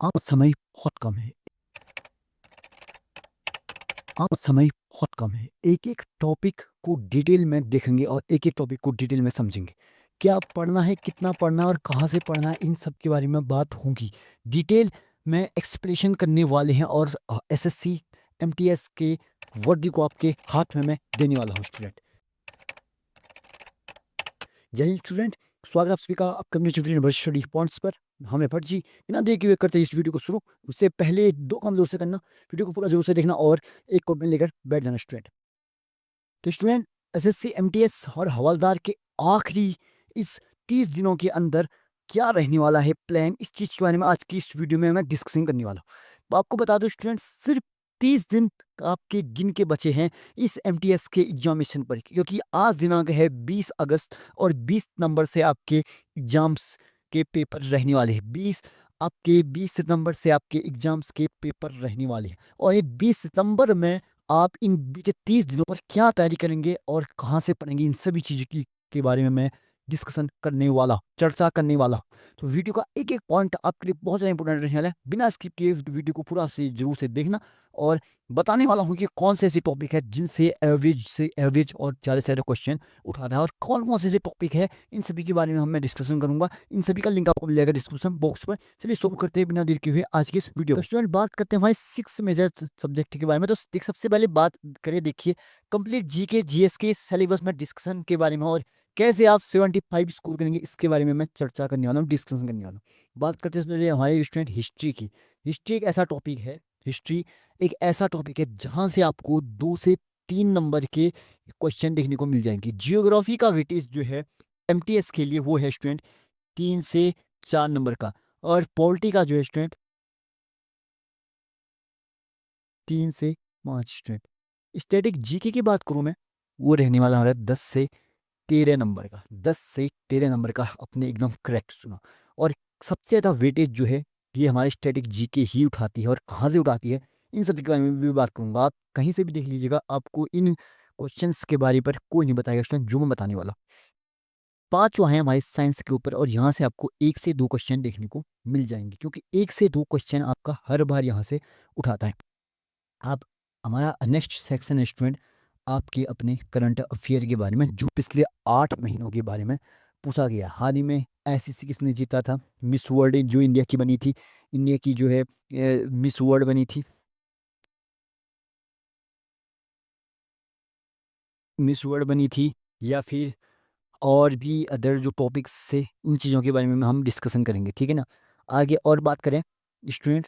आप समय बहुत कम है। आप समय बहुत कम है। एक-एक टॉपिक को डिटेल में देखेंगे और एक-एक टॉपिक को डिटेल में समझेंगे। क्या पढ़ना है, कितना पढ़ना है और कहाँ से पढ़ना है, इन सब के बारे में बात होगी। डिटेल में एक्सप्लेनेशन करने वाले हैं और एसएससी, एमटीएस के वर्दी को आपके हाथ में मैं देने वाला हूँ स्टूडेंट। जय हिंद स्टूडेंट, स्वागत है आप सभी का आपके अपने ट्यूटोरियल यूनिवर्सिटी स्टडी पॉइंट्स पर। हम हैं जी बिना देर किए हुए करते हैं इस वीडियो को शुरू। उससे पहले दो काम जोर से करना, वीडियो को पूरा जोर से देखना और एक कमेंट लेकर बैठ जाना स्टूडेंट। तो स्टूडेंट, एसएससी, एमटीएस और हवलदार के आखिरी इस 30 दिनों के अंदर क्या रहने वाला है प्लान, इस चीज़ के बारे में आज की इस वीडियो में मैं डिस्कशन करने वाला हूँ। तो आपको बता दो स्टूडेंट, सिर्फ 30 दिन आपके गिन के बचे हैं इस एमटीएस के एग्जामिनेशन पर, क्योंकि आज दिनांक है 20 अगस्त और 20 नंबर से आपके एग्जाम्स के पेपर रहने वाले हैं। 20 सितंबर से आपके एग्जाम्स के पेपर रहने वाले हैं और ये 20 सितंबर में आप इन बीते 30 दिनों पर क्या तैयारी करेंगे और कहाँ से पढ़ेंगे, इन सभी चीज़ों की के बारे में मैं डिस्कशन करने वाला, चर्चा करने वाला। तो वीडियो का एक-एक पॉइंट आपके लिए बहुत ज़्यादा इंपॉर्टेंट रहने वाला है। बिना स्किप किए इस वीडियो को पूरा से ज़रूर से देखना और बताने वाला हूँ कि कौन से ऐसे टॉपिक है जिनसे एवरेज और ज़्यादा से ज़्यादा क्वेश्चन उठाता है और कौन-कौन से ऐसे टॉपिक है, इन सभी के बारे में मैं डिस्कशन करूँगा। इन सभी का लिंक आपको मिल जाएगा डिस्क्रिप्शन बॉक्स पर। चलिए शुरू करते हैं बिना देर किए हुए आज की इस वीडियो को। तो स्टूडेंट, बात करते हैं हमारे 6 मेजर सब्जेक्ट के बारे में। तो सबसे पहले बात करें, देखिए कंप्लीट जीके जीएस के सिलेबस में डिस्कशन के बारे में और कैसे आप 75 स्कोर करेंगे, इसके बारे में मैं चर्चा करने वाला हूँ, डिस्कशन करने वाला हूँ। बात करते हैं इसमें हमारे स्टूडेंट हिस्ट्री की। हिस्ट्री एक ऐसा टॉपिक है, हिस्ट्री एक ऐसा टॉपिक है जहाँ से आपको 2 से 3 नंबर के क्वेश्चन देखने को मिल जाएंगे। जियोग्राफी का वेटेज जो है एमटीएस के लिए वो है स्टूडेंट 3 से 4 नंबर का और पॉलिटी का जो है स्टूडेंट 3 से 5 स्टूडेंट। स्टैटिक जीके की बात करूँ मैं, वो रहने वाला हमारा 10 से 13 नंबर का। 10 से 13 नंबर का, आपने एकदम करेक्ट सुना। और सबसे ज़्यादा वेटेज जो है ये हमारे स्टैटिक जीके ही उठाती है और कहाँ से उठाती है, इन सब के बारे में भी बात करूँगा। आप कहीं से भी देख लीजिएगा, आपको इन क्वेश्चंस के बारे पर कोई नहीं बताएगा स्टूडेंट जो मैं बताने वाला। 5 जो हैं हमारे साइंस के ऊपर और यहाँ से आपको 1 से 2 क्वेश्चन देखने को मिल जाएंगे, क्योंकि 1 से 2 क्वेश्चन आपका हर बार यहाँ से उठाता है। आप हमारा नेक्स्ट सेक्शन है स्टूडेंट आपके अपने करंट अफेयर के बारे में, जो पिछले 8 महीनों के बारे में पूछा गया। हाल ही में आईसीसी किसने जीता था, मिस वर्ल्ड जो इंडिया की बनी थी, इंडिया की जो है मिस वर्ल्ड बनी थी, मिस वर्ल्ड बनी थी, या फिर और भी अदर जो टॉपिक्स से, इन चीज़ों के बारे में हम डिस्कशन करेंगे, ठीक है ना। आगे और बात करें स्टूडेंट,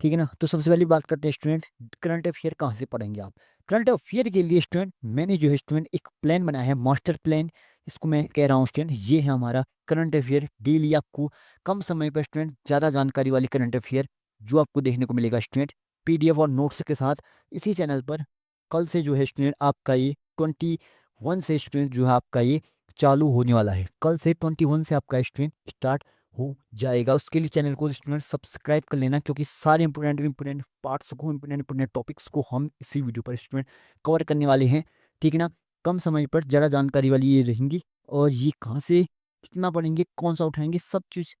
ठीक है ना। तो सबसे पहले बात करते हैं स्टूडेंट, करंट अफेयर कहाँ से पढ़ेंगे आप। करंट अफेयर के लिए स्टूडेंट मैंने जो है स्टूडेंट एक प्लान बनाया है, मास्टर प्लान इसको मैं कह रहा हूँ स्टूडेंट। ये है हमारा करंट अफेयर, डेली आपको कम समय पर स्टूडेंट ज़्यादा जानकारी वाली करंट अफेयर जो आपको देखने को मिलेगा स्टूडेंट पीडीएफ और नोट्स के साथ इसी चैनल पर। कल से जो है स्टूडेंट आपका ये 21 से स्टूडेंट जो है आपका ये चालू होने वाला है। कल से 21 से आपका स्टूडेंट स्टार्ट हो जाएगा। उसके लिए चैनल को स्टूडेंट सब्सक्राइब कर लेना, क्योंकि सारे इंपोर्टेंट पार्ट्स को, इंपोर्टेंट टॉपिक्स को हम इसी वीडियो पर स्टूडेंट कवर करने वाले हैं, ठीक है ना। कम समय पर ज़्यादा जानकारी वाली ये रहेंगी और ये कहाँ से कितना पढ़ेंगे, कौन सा उठाएंगे, सब चीज़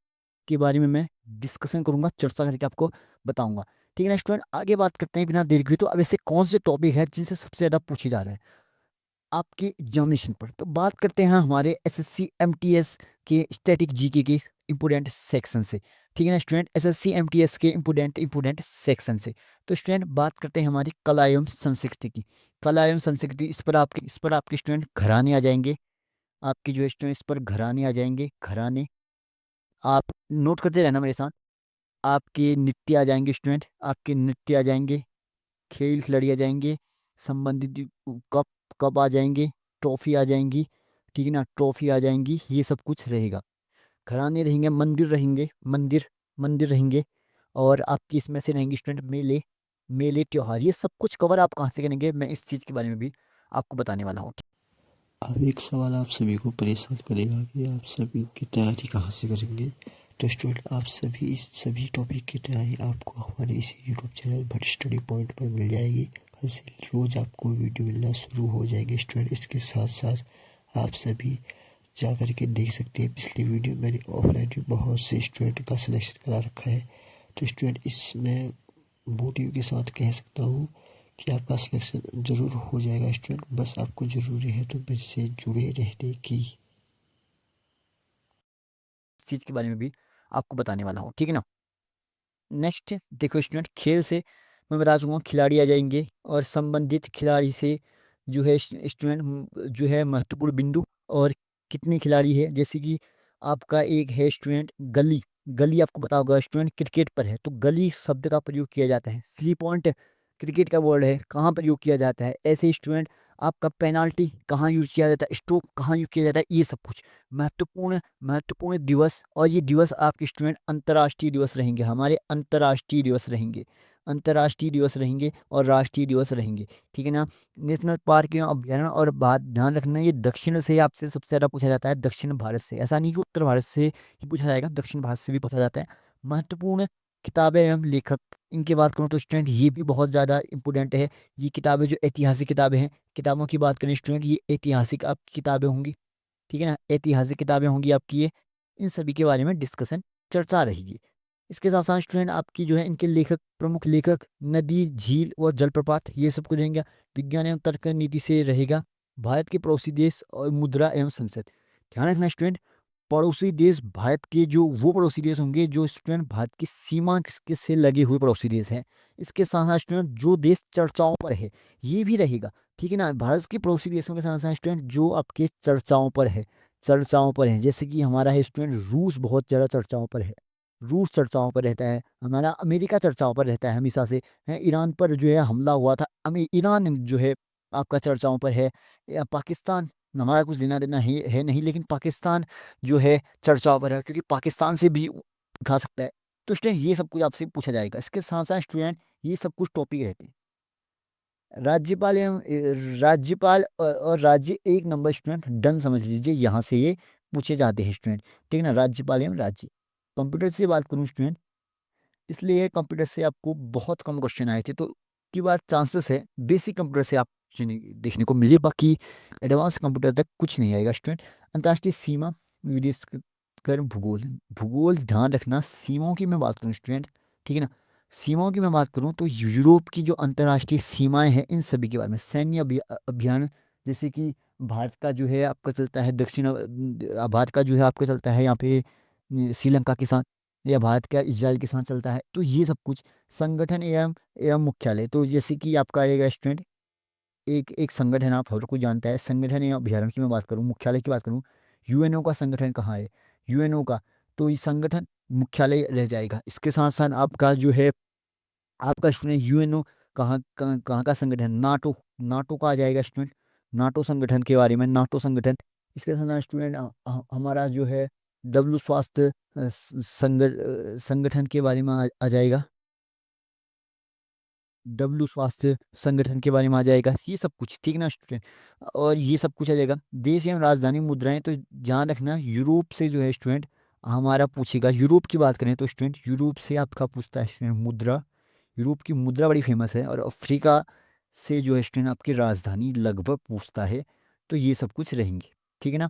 के बारे में मैं डिस्कशन करूंगा, चर्चा करके आपको बताऊंगा, ठीक है ना स्टूडेंट। आगे बात करते हैं बिना देर किए, तो अब ऐसे कौन से टॉपिक है जिनसे सबसे ज़्यादा पूछे जा रहे हैं आपके एग्जामिनेशन पर। तो बात करते हैं हमारे एसएससी एमटीएस के स्टैटिक जीके के इम्पोर्टेंट सेक्शन से, ठीक है ना स्टूडेंट। एसएससी एमटीएस के इम्पोर्टेंट सेक्शन से। तो स्टूडेंट बात करते हैं हमारी कला एवं संस्कृति की। कला एवं संस्कृति, इस पर आपके स्टूडेंट घराने आ जाएंगे। आपके जो स्टूडेंट इस पर घराने आ जाएंगे, घराने आप नोट करते रहना मेरे साथ। आपके नृत्य आ जाएंगे स्टूडेंट, आपके नृत्य आ जाएंगे, खेल खिलाड़ी आ जाएंगे, संबंधित कप कप आ जाएंगे, ट्रॉफी आ जाएंगी, ठीक है ना, ट्रॉफी आ जाएंगी, ये सब कुछ रहेगा। घराने रहेंगे, मंदिर रहेंगे और आपकी इसमें से रहेंगे स्टूडेंट मेले, त्योहार, ये सब कुछ कवर आप कहाँ से करेंगे, मैं इस चीज़ के बारे में भी आपको बताने वाला हूँ। अब एक सवाल आप सभी को परेशान करेगा कि आप सभी की तैयारी कहाँ से करेंगे। तो स्टूडेंट, आप सभी इस सभी टॉपिक की तैयारी आपको हमारे इसी यूट्यूब चैनल भट स्टडी पॉइंट पर मिल जाएगी। कल से रोज़ आपको वीडियो मिलना शुरू हो जाएगी स्टूडेंट। इसके साथ साथ आप सभी जा कर के देख सकते हैं, पिछली वीडियो मैंने ऑफलाइन भी बहुत से स्टूडेंट का सिलेक्शन करा रखा है। तो स्टूडेंट इसमें मोटिव के साथ कह सकता हूँ कि आपका सिलेक्शन ज़रूर हो जाएगा स्टूडेंट, बस आपको ज़रूरी है तो मेरे से जुड़े रहने की। इस चीज़ के बारे में भी आपको बताने वाला हूँ, ठीक है ना। नेक्स्ट देखो स्टूडेंट, खेल से मैं बता दूंगा खिलाड़ी आ जाएंगे और संबंधित खिलाड़ी से जो है स्टूडेंट जो है महत्वपूर्ण बिंदु और कितने खिलाड़ी है। जैसे कि आपका एक है स्टूडेंट गली, गली आपको पता होगा स्टूडेंट क्रिकेट पर है, तो गली शब्द का प्रयोग किया जाता है। 3 पॉइंट क्रिकेट का वर्ड है, कहाँ प्रयोग किया जाता है। ऐसे स्टूडेंट आपका पेनाल्टी कहाँ यूज किया जाता है, स्ट्रोक कहाँ यूज किया जाता है, ये सब कुछ महत्वपूर्ण महत्वपूर्ण दिवस। और ये दिवस आपके स्टूडेंट अंतर्राष्ट्रीय दिवस रहेंगे, हमारे अंतर्राष्ट्रीय दिवस रहेंगे, अंतर्राष्ट्रीय दिवस रहेंगे और राष्ट्रीय दिवस रहेंगे, ठीक है ना। नेशनल पार्क या अभ्यारण्य, और बात ध्यान रखना ये दक्षिण से आपसे सबसे ज़्यादा पूछा जाता है, दक्षिण भारत से। ऐसा नहीं कि उत्तर भारत से ही पूछा जाएगा, दक्षिण भारत से भी पूछा जाता है। महत्वपूर्ण किताबें एवं लेखक, इनकी बात करूँ तो स्टूडेंट ये भी बहुत ज़्यादा इंपॉर्टेंट है। ये किताबें जो ऐतिहासिक किताबें हैं, किताबों की बात करें स्टूडेंट, ये ऐतिहासिक आपकी किताबें होंगी, ठीक है ना, ऐतिहासिक किताबें होंगी आपकी ये। इन सभी के बारे में डिस्कशन चर्चा रहेगी। इसके साथ साथ स्टूडेंट आपकी जो है इनके लेखक, प्रमुख लेखक, नदी, झील और जलप्रपात, ये सब कुछ रहेंगे। विज्ञान एवं तर्क नीति से रहेगा भारत के पड़ोसी देश और मुद्रा एवं संसद। ध्यान रखना स्टूडेंट, पड़ोसी देश भारत के जो वो पड़ोसी देश होंगे जो स्टूडेंट भारत की सीमा के से लगे हुए पड़ोसी देश हैं। इसके साथ साथ स्टूडेंट जो देश चर्चाओं पर है ये भी रहेगा, ठीक है ना। भारत के पड़ोसी देशों के साथ साथ स्टूडेंट जो आपके चर्चाओं पर है, चर्चाओं पर है, जैसे कि हमारा है स्टूडेंट रूस, बहुत ज़्यादा चर्चाओं पर है, रूस चर्चाओं पर रहता है। हमारा अमेरिका चर्चाओं पर रहता है हमेशा से, है। ईरान पर जो है हमला हुआ था, ईरान जो है आपका चर्चाओं पर है। या पाकिस्तान, हमारा कुछ लेना देना है नहीं, लेकिन पाकिस्तान जो है चर्चाओं पर है, क्योंकि पाकिस्तान से भी उठा सकता है। तो स्टूडेंट ये सब कुछ आपसे पूछा जाएगा। इसके साथ साथ स्टूडेंट ये सब कुछ टॉपिक रहते हैं। राज्यपाल एवं राज्यपाल और राज्य, एक नंबर स्टूडेंट डन समझ लीजिए, यहाँ से ये पूछे जाते हैं स्टूडेंट, ठीक है ना। राज्यपाल एवं राज्य। कंप्यूटर से बात करूँ स्टूडेंट, इसलिए कंप्यूटर से आपको बहुत कम क्वेश्चन आए थे, तो की बात चांसेस है बेसिक कंप्यूटर से आप देखने को मिले, बाकी एडवांस कंप्यूटर तक कुछ नहीं आएगा स्टूडेंट। अंतर्राष्ट्रीय सीमा, विदेश कर, भूगोल, भूगोल ध्यान रखना। सीमाओं की मैं बात करूँ स्टूडेंट, ठीक है ना, सीमाओं की मैं बात करूँ तो यूरोप की जो अंतर्राष्ट्रीय सीमाएं हैं इन सभी के बारे में। सैन्य अभियान, जैसे कि भारत का जो है आपका चलता है दक्षिण भारत का जो है आपका चलता है यहाँ पे श्रीलंका के साथ, या भारत का इजराइल के साथ चलता है। तो ये सब कुछ संगठन एवं मुख्यालय, तो जैसे कि आपका एक रेस्टोरेंट, एक एक संगठन, आप हर कोई जानता है, संगठन एवं अभ्यारण्य की मैं बात करूँ, मुख्यालय की बात करूँ, यूएनओ का संगठन कहाँ है, यूएनओ का, तो ये संगठन मुख्यालय रह जाएगा। इसके साथ साथ आपका जो है आपका स्टूडेंट यूएनओ कहाँ कहाँ कहाँ का संगठन, नाटो, नाटो का आ जाएगा स्टूडेंट, नाटो संगठन के बारे में, नाटो संगठन। इसके साथ स्टूडेंट हमारा जो है डब्ल्यू स्वास्थ्य संगठन के बारे में आ जाएगा, डब्ल्यू स्वास्थ्य संगठन के बारे में आ जाएगा, ये सब कुछ, ठीक है ना स्टूडेंट। और ये सब कुछ आ जाएगा। देश एवं राजधानी मुद्राएं, तो ध्यान रखना यूरोप से जो है स्टूडेंट हमारा पूछेगा। यूरोप की बात करें तो स्टूडेंट यूरोप से आपका पूछता है स्टूडेंट मुद्रा, यूरोप की मुद्रा बड़ी फेमस है। और अफ्रीका से जो है स्टूडेंट आपकी राजधानी लगभग पूछता है। तो ये सब कुछ रहेंगे, ठीक है ना।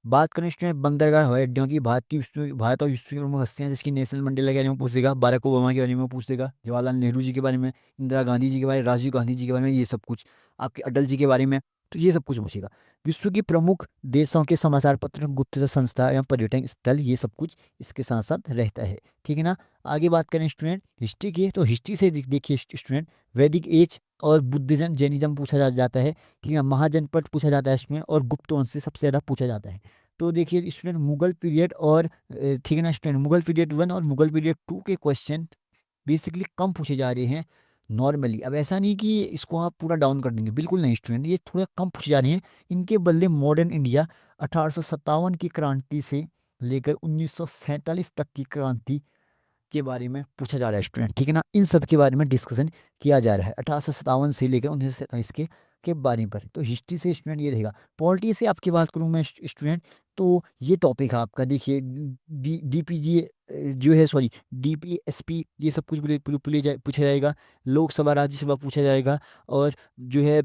बात करें स्टूडेंट बंदरगाह हवाई अड्डों की, भारत और विश्व की प्रमुख हस्तियां, जिसकी नेशनल मंडेला के बारे में पूछ देगा, बाराक ओबामा के बारे में पूछ देगा, जवाहरलाल नेहरू जी के बारे में, इंदिरा गांधी जी के बारे में, राजीव गांधी जी के बारे में, ये सब कुछ, आपके अटल जी के बारे में, तो ये सब कुछ पूछेगा। विश्व की प्रमुख देशों के समाचार पत्र, गुप्तचर संस्था या पर्यटन स्थल, ये सब कुछ इसके साथ साथ रहता है, ठीक है ना। आगे बात करें स्टूडेंट हिस्ट्री की, तो हिस्ट्री से देखिए स्टूडेंट, वैदिक एज और बुद्धिज्म जैनिज्म पूछा जाता है, ठीक है। महाजनपद पूछा जाता है इसमें, और गुप्त वंश से सबसे ज़्यादा पूछा जाता है। तो देखिए स्टूडेंट मुगल पीरियड और ठीक है ना स्टूडेंट, मुगल पीरियड 1 और मुगल पीरियड 2 के क्वेश्चन बेसिकली कम पूछे जा रहे हैं नॉर्मली। अब ऐसा नहीं कि इसको आप पूरा डाउन कर देंगे, बिल्कुल नहीं स्टूडेंट, ये थोड़ा कम पूछे जा रहे हैं। इनके बदले मॉडर्न इंडिया 1857 की क्रांति से लेकर 1947 तक की क्रांति के बारे में पूछा जा रहा है स्टूडेंट, ठीक है ना। इन सब के बारे में डिस्कशन किया जा रहा है 1857 से लेकर 1947 के बारे पर। तो हिस्ट्री से स्टूडेंट ये रहेगा। पॉलिटी से आपकी बात करूँ मैं स्टूडेंट, तो ये टॉपिक है आपका, देखिए डीपीजी जो है, सॉरी डीपीएसपी, ये सब कुछ पूछा जाएगा। लोकसभा राज्यसभा पूछा जाएगा, और जो है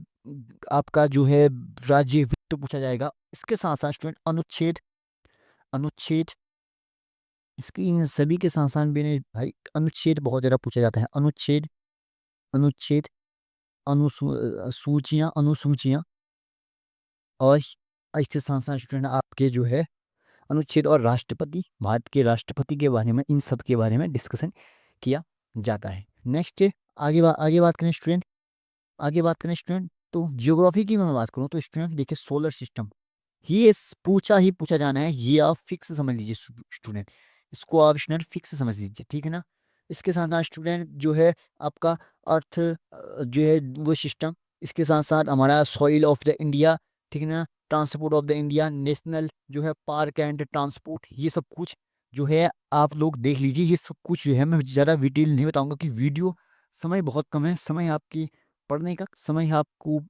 आपका जो है राज्य वित्त पूछा जाएगा। इसके साथ साथ स्टूडेंट अनुच्छेद अनुच्छेद इसकी इन सभी के साथ साथ मैंने भाई अनुच्छेद बहुत ज़्यादा पूछा जाता है। अनुच्छेद, अनुच्छेद, सूचियाँ, अनुसूचियाँ और इसके साथ साथ स्टूडेंट आपके जो है अनुच्छेद और राष्ट्रपति, भारत के राष्ट्रपति के बारे में, इन सब के बारे में डिस्कशन किया जाता है। नेक्स्ट आगे बात करें स्टूडेंट, आगे बात करें स्टूडेंट, तो ज्योग्राफी की मैं बात करूँ तो स्टूडेंट देखिए सोलर सिस्टम, ये पूछा ही पूछा जाना है, ये आप फिक्स समझ लीजिए स्टूडेंट, इसको आप स्टूडेंट फिक्स समझ लीजिए, ठीक है ना। इसके साथ साथ स्टूडेंट जो है आपका अर्थ जो है वो सिस्टम, इसके साथ साथ हमारा सॉइल ऑफ द इंडिया, ठीक है ना, transport of the India, national जो है पार्क एंड ट्रांसपोर्ट, ये सब कुछ जो है आप लोग देख लीजिए। ये सब कुछ जो है मैं ज़्यादा डिटेल नहीं बताऊंगा कि वीडियो समय बहुत कम है, समय आपकी पढ़ने का, समय आपको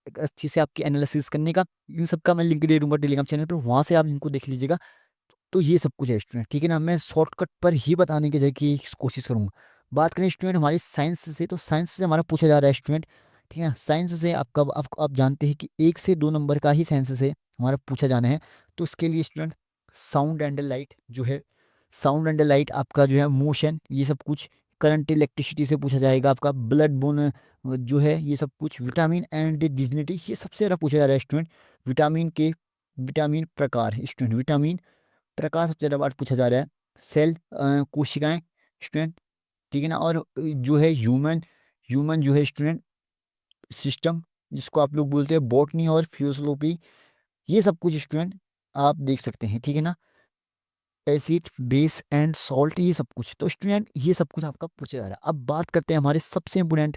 एक अच्छी से आपकी एनालिसिस करने का, इन सब का मैं लिंक दे दूंगा टेलीग्राम चैनल पर, वहाँ से आप इनको देख लीजिएगा। तो ये सब कुछ है स्टूडेंट, ठीक है ना। मैं शॉर्टकट पर ही बताने की जगह की कोशिश करूँगा। बात करें स्टूडेंट हमारी साइंस से, तो साइंस से हमारा पूछा जा रहा है स्टूडेंट, ठीक है ना। साइंस से आपका आप जानते हैं कि 1 से 2 नंबर का ही साइंस से हमारा पूछा जाना है। तो उसके लिए स्टूडेंट साउंड एंड लाइट जो है, साउंड एंड लाइट आपका जो है मोशन, ये सब कुछ, करंट इलेक्ट्रिसिटी से पूछा जाएगा, आपका ब्लड बोन जो है ये सब कुछ, विटामिन एंड डिजिनिटी, ये सबसे ज़्यादा पूछा जा रहा है स्टूडेंट। विटामिन के विटामिन प्रकार स्टूडेंट, विटामिन प्रकार सबसे ज़्यादा बार पूछा जा रहा है। सेल कोशिकाएं स्टूडेंट, ठीक है ना। और जो है ह्यूमन, ह्यूमन जो है स्टूडेंट सिस्टम, जिसको आप लोग बोलते हैं बॉटनी और फिजियोलॉजी, ये सब कुछ स्टूडेंट आप देख सकते हैं, ठीक है ना। एसिड बेस एंड सॉल्ट, ये सब कुछ, तो स्टूडेंट ये सब कुछ आपका पूछा जा रहा है। अब बात करते हैं हमारे सबसे इम्पोर्टेंट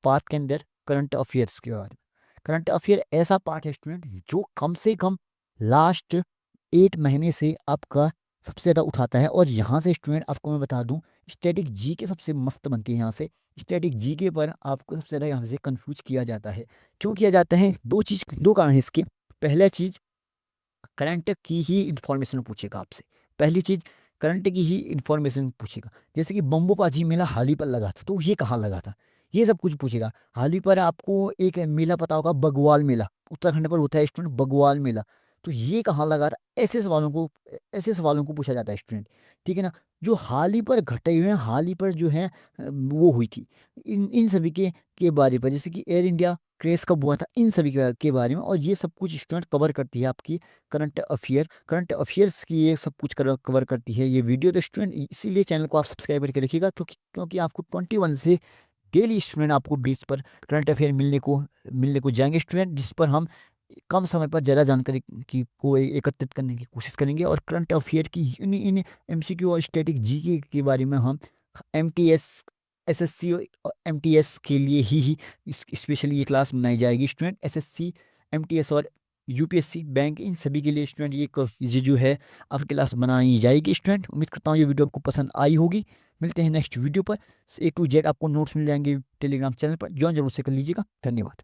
पार्ट के अंदर, करंट अफेयर्स के बारे में। करंट अफेयर ऐसा पार्ट है स्टूडेंट जो कम से कम लास्ट 8 महीने से आपका सबसे ज़्यादा उठाता है। और यहाँ से स्टूडेंट आपको मैं बता दूँ, स्टैटिक जी के सबसे मस्त बनती है यहाँ से। स्टैटिक जी के पर आपको सबसे ज़्यादा यहाँ से कंफ्यूज किया जाता है। क्यों किया जाता है? दो कारण है इसके। पहला चीज़, करंट की ही इंफॉर्मेशन पूछेगा आपसे। पहली चीज़, करंट की ही इंफॉर्मेशन पूछेगा, जैसे कि बम्बू पाजी मेला हाल ही पर लगा था, तो ये कहाँ लगा था, ये सब कुछ पूछेगा। हाल ही पर आपको एक मेला पता होगा, बगवाल मेला, उत्तराखंड पर होता है स्टूडेंट, बगवाल मेला, तो ये कहाँ लगा था, ऐसे सवालों को पूछा जाता है स्टूडेंट, ठीक है ना। जो हाल ही पर घटे हुए हैं, हाल ही पर जो है वो हुई थी, इन इन सभी के बारे पर, जैसे कि एयर इंडिया क्रेश कब हुआ था, इन सभी के बारे में। और ये सब कुछ स्टूडेंट कवर करती है आपकी करंट अफेयर्स की, ये सब कुछ कवर करती है ये वीडियो। तो स्टूडेंट इसीलिए चैनल को आप सब्सक्राइब करके रखिएगा, क्योंकि आपको 21 से डेली स्टूडेंट आपको बेस पर करंट अफेयर मिलने को जाएंगे स्टूडेंट, जिस पर हम कम समय पर ज़्यादा जानकारी को एकत्रित करने की कोशिश करेंगे। और करंट अफेयर की इन एमसीक्यू और स्टैटिक जीके के बारे में हम एमटीएस, एसएससी और एमटीएस के लिए ही स्पेशली ये क्लास बनाई जाएगी स्टूडेंट। एसएससी, एमटीएस और यूपीएससी, बैंक, इन सभी के लिए स्टूडेंट ये जो है आपकी क्लास बनाई जाएगी स्टूडेंट। उम्मीद करता हूँ ये वीडियो आपको पसंद आई होगी। मिलते हैं नेक्स्ट वीडियो पर। A to Z आपको नोट्स मिल जाएंगे टेलीग्राम चैनल पर, ज्वाइन जरूर से कर लीजिएगा। धन्यवाद।